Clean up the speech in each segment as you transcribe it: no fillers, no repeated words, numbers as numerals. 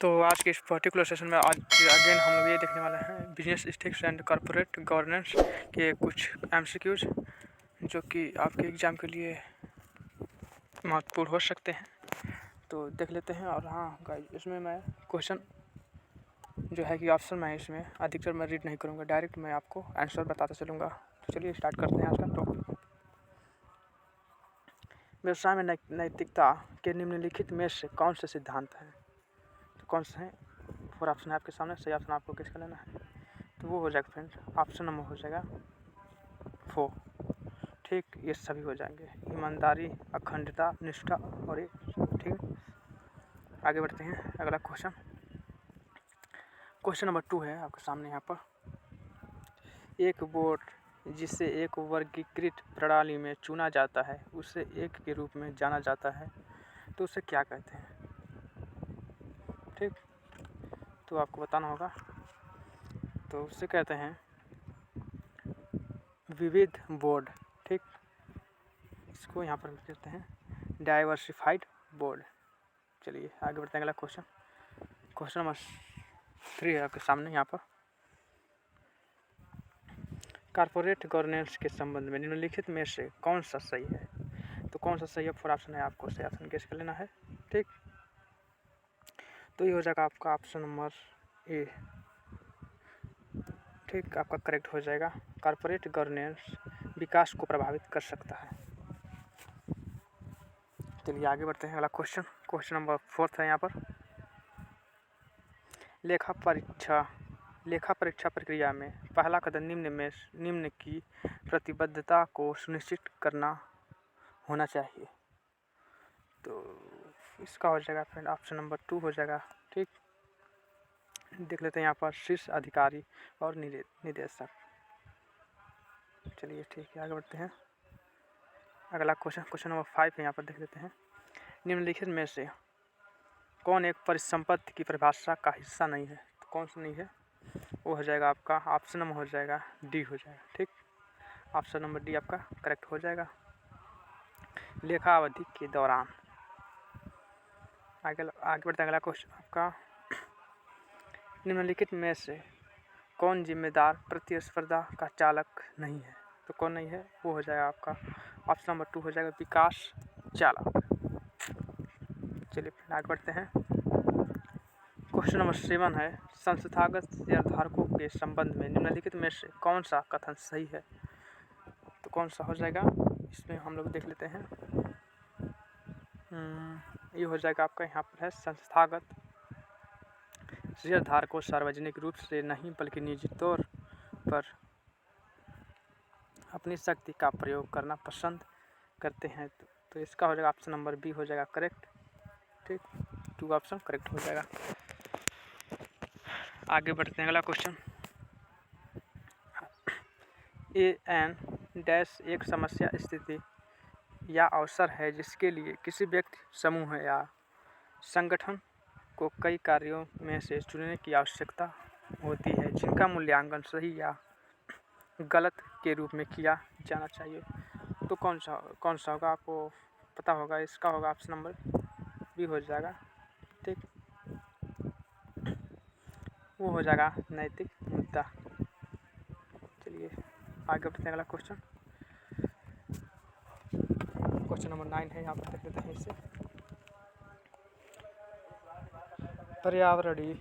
तो आज के इस पर्टिकुलर सेशन में आज अगेन हम लोग ये देखने वाले हैं business ethics and corporate governance के कुछ एमसीक्यूज जो कि आपके एग्ज़ाम के लिए महत्वपूर्ण हो सकते हैं। तो देख लेते हैं। और हाँ गाइस, इसमें मैं क्वेश्चन जो है कि ऑप्शन में इसमें अधिकतर मैं रीड नहीं करूँगा, डायरेक्ट मैं आपको आंसर बताता चलूँगा। तो चलिए स्टार्ट करते हैं आज का टॉपिक। व्यवसाय में नैतिकता के निम्नलिखित में से कौन से सिद्धांत हैं? तो कौन से हैं? 4 ऑप्शन है आपके सामने, सही ऑप्शन आपको किसका लेना है? तो वो हो जाएगा फ्रेंड्स, ऑप्शन नंबर हो जाएगा 4। ठीक, ये सभी हो जाएंगे, ईमानदारी, अखंडता, निष्ठा और ये ठीक। आगे बढ़ते हैं। अगला क्वेश्चन नंबर 2 है आपके सामने यहाँ पर। एक बोर्ड जिसे एक वर्गीकृत प्रणाली में चुना जाता है उसे एक के रूप में जाना जाता है, तो उसे क्या कहते हैं? ठीक, तो आपको बताना होगा। तो उसे कहते हैं विविध बोर्ड। ठीक, इसको यहाँ पर कहते हैं डाइवर्सिफाइड बोर्ड। चलिए आगे बढ़ते हैं। अगला क्वेश्चन नंबर 3 है आपके सामने यहाँ पर। कॉर्पोरेट गवर्नेंस के संबंध में निम्नलिखित में से कौन सा सही है? तो कौन सा सही है? 4 ऑप्शन है, आपको सही ऑप्शन गेस कर लेना है। ठीक, तो ये हो जाएगा आपका ऑप्शन नंबर ए। ठीक, आपका करेक्ट हो जाएगा। कॉर्पोरेट गवर्नेंस विकास को प्रभावित कर सकता है। चलिए आगे बढ़ते हैं। अगला क्वेश्चन नंबर 4 है यहाँ पर। लेखा परीक्षा प्रक्रिया में पहला कदम निम्न की प्रतिबद्धता को सुनिश्चित करना होना चाहिए। तो इसका हो जाएगा फ्रेंड ऑप्शन नंबर 2 हो जाएगा। ठीक, देख लेते हैं यहाँ पर शीर्ष अधिकारी और निदेशक। चलिए ठीक है, आगे बढ़ते हैं। अगला क्वेश्चन नंबर 5 है यहाँ पर, देख लेते हैं। निम्नलिखित में से कौन एक परिसंपत्ति की परिभाषा का हिस्सा नहीं है? तो कौन सा नहीं है? वो हो जाएगा आपका ऑप्शन नंबर हो जाएगा डी हो जाएगा। ठीक, ऑप्शन नंबर डी आपका करेक्ट हो जाएगा। लेखा अवधि के दौरान। आगे बढ़ते हैं। अगला क्वेश्चन आपका, निम्नलिखित में से कौन जिम्मेदार प्रतिस्पर्धा का चालक नहीं है? तो कौन नहीं है? वो हो जाएगा आपका ऑप्शन नंबर 2 हो जाएगा विकास चालक। चलिए फिर आगे बढ़ते हैं। क्वेश्चन नंबर 7 है, संस्थागत शेयरधारकों के संबंध में निम्नलिखित में से कौन सा कथन सही है? तो कौन सा हो जाएगा? इसमें हम लोग देख लेते हैं। ये हो जाएगा आपका यहाँ पर है, संस्थागत शेयरधारकों सार्वजनिक रूप से नहीं बल्कि निजी तौर पर अपनी शक्ति का प्रयोग करना पसंद करते हैं। तो इसका हो जाएगा ऑप्शन नंबर बी हो जाएगा करेक्ट। ठीक, 2 ऑप्शन करेक्ट हो जाएगा। आगे बढ़ते हैं। अगला क्वेश्चन, AN- एक समस्या, स्थिति या अवसर है जिसके लिए किसी व्यक्ति, समूह या संगठन को कई कार्यों में से चुनने की आवश्यकता होती है जिनका मूल्यांकन सही या गलत के रूप में किया जाना चाहिए। तो कौन सा होगा? आपको पता होगा। इसका होगा ऑप्शन नंबर बी हो जाएगा। ठीक, वो हो जाएगा नैतिक मुद्दा। चलिए आगे बढ़ते हैं। अगला क्वेश्चन नंबर 9 है, यहाँ पर देख लेते हैं इसे। पर्यावरणीय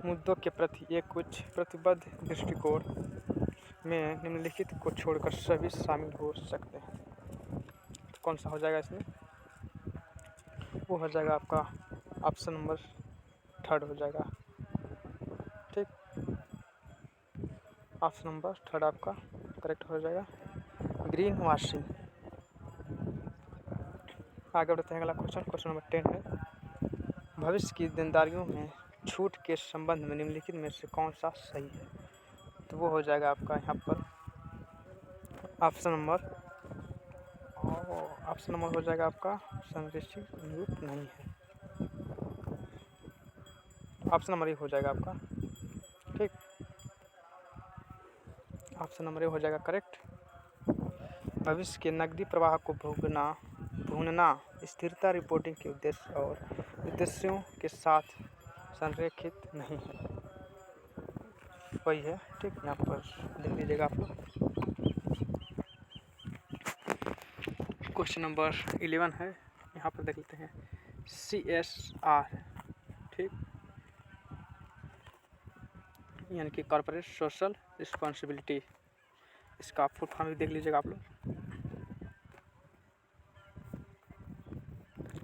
मुद्दों के प्रति एक उच्च प्रतिबद्ध दृष्टिकोण में निम्नलिखित को छोड़कर सभी शामिल हो सकते हैं। तो कौन सा हो जाएगा इसमें? वो हो जाएगा आपका ऑप्शन नंबर 3 हो जाएगा। ठीक, ऑप्शन नंबर 3 आपका करेक्ट हो जाएगा, ग्रीन वॉशिंग। आगे बढ़ते हैं। अगला क्वेश्चन नंबर 10 है, भविष्य की देनदारियों में छूट के संबंध में निम्नलिखित में से कौन सा सही है? तो वो हो जाएगा आपका यहाँ पर ऑप्शन नंबर हो जाएगा आपका संरक्षित अनुरूप नहीं है। ऑप्शन नंबर 1 हो जाएगा आपका। ठीक, ऑप्शन नंबर 1 हो जाएगा करेक्ट। भविष्य के नकदी प्रवाह को भूनना स्थिरता रिपोर्टिंग के उद्देश्यों के साथ संरेखित नहीं है, वही है। ठीक, यहाँ पर देख लीजिएगा आप लोग। क्वेश्चन नंबर 11 है, यहाँ पर देख लेते हैं CSR। ठीक, यानी कि कॉर्पोरेट सोशल रिस्पॉन्सिबिलिटी, इसका फुल फॉर्म भी देख लीजिएगा आप लोग।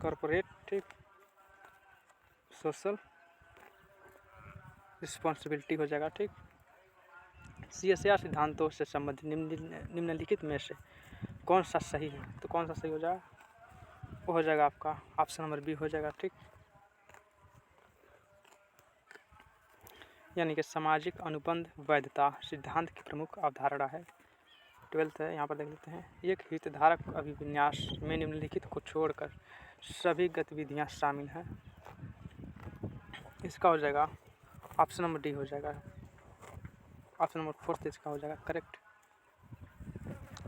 कॉर्पोरेट सोशल रिस्पॉन्सिबिलिटी हो जाएगा। ठीक, CSR सिद्धांतों से संबंधित निम्नलिखित में से कौन सा सही है? तो कौन सा सही हो जाएगा? वो हो जाएगा आपका ऑप्शन नंबर बी हो जाएगा। ठीक, यानी कि सामाजिक अनुबंध वैधता सिद्धांत की प्रमुख अवधारणा है। 12th है, यहाँ पर देख लेते हैं। एक हितधारक अभिविन्यास में निम्नलिखित को छोड़कर सभी गतिविधियाँ शामिल हैं। इसका हो जाएगा ऑप्शन नंबर डी हो जाएगा। ऑप्शन नंबर 4 इसका हो जाएगा करेक्ट।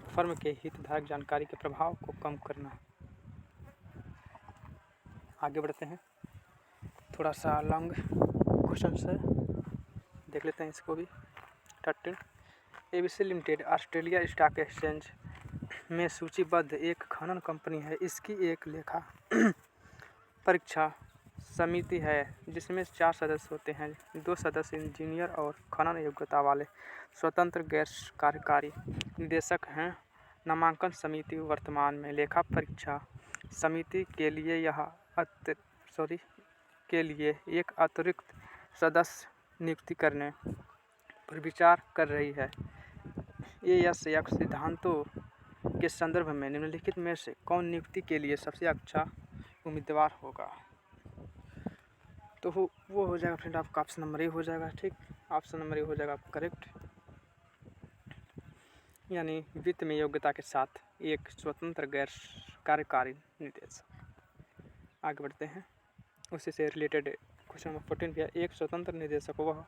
फर्म के हितधारक जानकारी के प्रभाव को कम करना। आगे बढ़ते हैं, थोड़ा सा लॉन्ग क्वेश्चन है, देख लेते हैं इसको भी। 13 ABC limited Australia stock exchange में सूचीबद्ध एक खनन कंपनी है। इसकी एक लेखा परीक्षा समिति है जिसमें 4 सदस्य होते हैं। 2 सदस्य इंजीनियर और खनन योग्यता वाले स्वतंत्र गैर कार्यकारी निदेशक हैं। नामांकन समिति वर्तमान में लेखा परीक्षा समिति के लिए एक अतिरिक्त सदस्य नियुक्ति करने पर विचार कर रही है। ASX सिद्धांतों के संदर्भ में निम्नलिखित में से कौन नियुक्ति के लिए सबसे अच्छा उम्मीदवार होगा? तो वो हो जाएगा फ्रेंड आपका ऑप्शन नंबर ए हो जाएगा। ठीक, ऑप्शन नंबर ए हो जाएगा आपका करेक्ट, यानी वित्त में योग्यता के साथ एक स्वतंत्र गैर कार्यकारी निदेशक। आगे बढ़ते हैं, उसी से रिलेटेड क्वेश्चन नंबर 14 भी है। एक स्वतंत्र निदेशक वह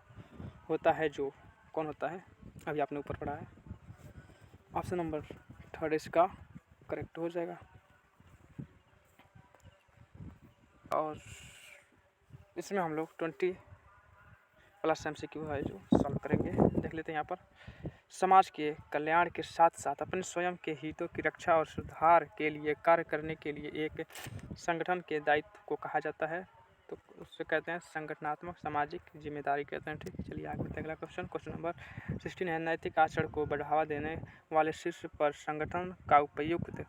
होता है जो कौन होता है? अभी आपने ऊपर पढ़ा है। ऑप्शन नंबर 3 इसका करेक्ट हो जाएगा। और इसमें हम लोग 20+ MCQ है जो सॉल्व करेंगे। देख लेते हैं यहाँ पर। समाज के कल्याण के साथ साथ अपने स्वयं के हितों की रक्षा और सुधार के लिए कार्य करने के लिए एक संगठन के दायित्व को कहा जाता है। तो उससे कहते हैं संगठनात्मक सामाजिक जिम्मेदारी कहते हैं। ठीक, चलिए आगे बढ़ते हैं। अगला क्वेश्चन नंबर 16 है। नैतिक आचरण को बढ़ावा देने वाले शीर्ष पर संगठन का उपयुक्त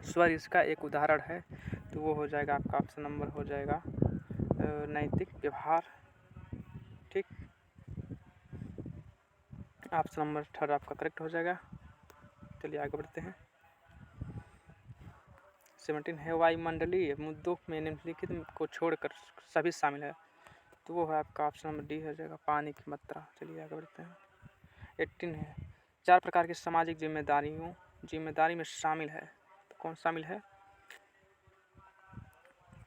स्वर इसका एक उदाहरण है। तो वो हो जाएगा आपका ऑप्शन नंबर हो जाएगा नैतिक व्यवहार। ठीक, ऑप्शन नंबर 3 आपका करेक्ट हो जाएगा। चलिए आगे बढ़ते हैं। 17 है। वायुमंडलीय मुद्दों में निम्नलिखित को छोड़कर सभी शामिल है। तो वो है आपका ऑप्शन नंबर डी हो जाएगा पानी की मात्रा। चलिए आगे बढ़ते हैं। 18 है। 4 प्रकार की सामाजिक जिम्मेदारी में शामिल है। तो कौन शामिल है?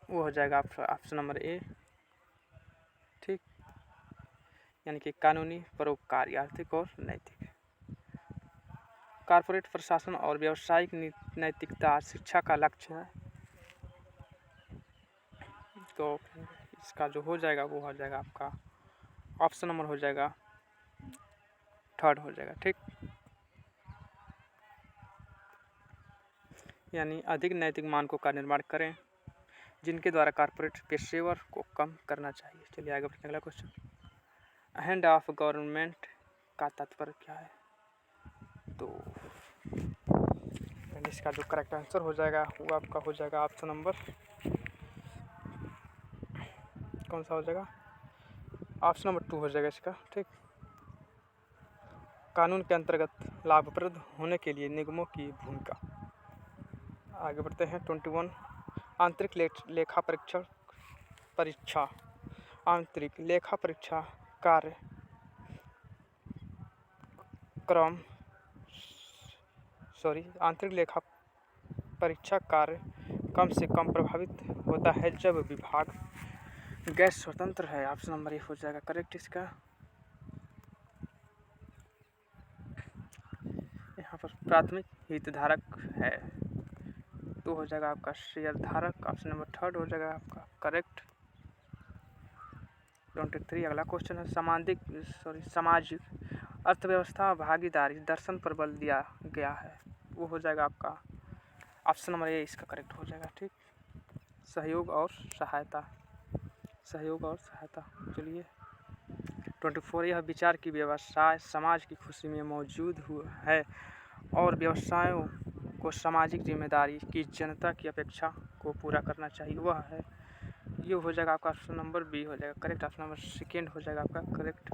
वो हो जाएगा ऑप्शन नंबर ए। ठीक, यानी कि कानूनी, परोपकारी, आर्थिक और नैतिक। कॉर्पोरेट प्रशासन और व्यावसायिक नैतिकता शिक्षा का लक्ष्य है। तो इसका जो हो जाएगा वो हो जाएगा आपका ऑप्शन नंबर हो जाएगा 3 हो जाएगा। ठीक, यानी अधिक नैतिक मानकों का निर्माण करें जिनके द्वारा कॉर्पोरेट पेशेवर को कम करना चाहिए। चलिए आगे बढ़ते हैं। अगला क्वेश्चन, हैंड ऑफ गवर्नमेंट का तात्पर्य क्या है? तो इसका जो करेक्ट आंसर हो जाएगा वो आपका हो जाएगा ऑप्शन नंबर कौन सा हो जाएगा? ऑप्शन नंबर 2 हो जाएगा इसका। ठीक, कानून के अंतर्गत लाभप्रद होने के लिए निगमों की भूमिका। आगे बढ़ते हैं। 21 आंतरिक लेखा परीक्षा आंतरिक लेखा परीक्षा आंतरिक लेखा परीक्षा कार्य कम से कम प्रभावित होता है जब विभाग गैर स्वतंत्र है। ऑप्शन नंबर ए हो जाएगा करेक्ट इसका। यहाँ पर प्राथमिक हितधारक है तो हो जाएगा आपका शेयर धारक। ऑप्शन नंबर 3 हो जाएगा आपका करेक्ट। 23 अगला क्वेश्चन है सामाजिक अर्थव्यवस्था भागीदारी दर्शन पर बल दिया गया है। वो हो जाएगा आपका ऑप्शन नंबर ए, इसका करेक्ट हो जाएगा। ठीक, सहयोग और सहायता। चलिए 24 यह विचार की व्यवसाय समाज की खुशी में मौजूद है और व्यवसायों को सामाजिक जिम्मेदारी की जनता की अपेक्षा को पूरा करना चाहिए, वह है। ये हो जाएगा आपका ऑप्शन नंबर बी हो जाएगा करेक्ट। ऑप्शन नंबर सेकेंड हो जाएगा आपका करेक्ट।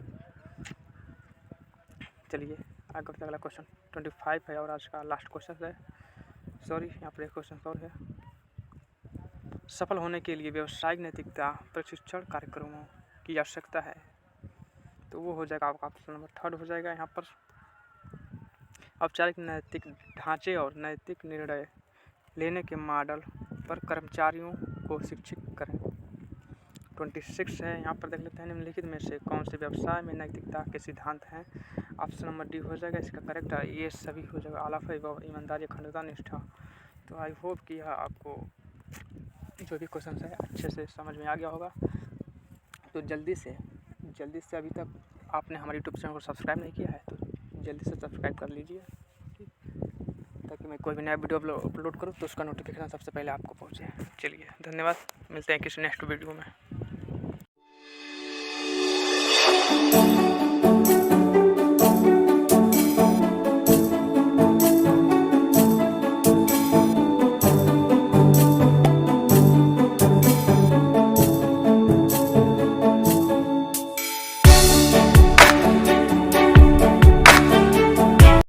चलिए आगे बढ़ते अगला क्वेश्चन 25 है और आज का लास्ट क्वेश्चन है। यहाँ पर एक क्वेश्चन और है। सफल होने के लिए व्यावसायिक नैतिकता प्रशिक्षण कार्यक्रमों की आवश्यकता है, तो वो हो जाएगा आपका ऑप्शन नंबर थर्ड हो जाएगा। यहाँ पर औपचारिक नैतिक ढांचे और नैतिक निर्णय लेने के मॉडल पर कर्मचारियों को शिक्षित करें। 26 है, यहाँ पर देख लेते हैं निम्नलिखित में से कौन से व्यवसाय में नैतिकता के सिद्धांत हैं। ऑप्शन नंबर डी हो जाएगा इसका करेक्ट। ये सभी हो जाएगा आलाफ ईमानदारी अखंडता निष्ठा। तो आई होप कि यह आपको जो भी क्वेश्चन है अच्छे से समझ में आ गया होगा। तो जल्दी से अभी तक आपने हमारे यूट्यूब चैनल को सब्सक्राइब नहीं किया है तो जल्दी से सब्सक्राइब कर लीजिए, ठीक, ताकि मैं कोई भी नया वीडियो अपलोड करूँ तो उसका नोटिफिकेशन सबसे पहले आपको पहुँचे। चलिए धन्यवाद, मिलते हैं किसी नेक्स्ट वीडियो में।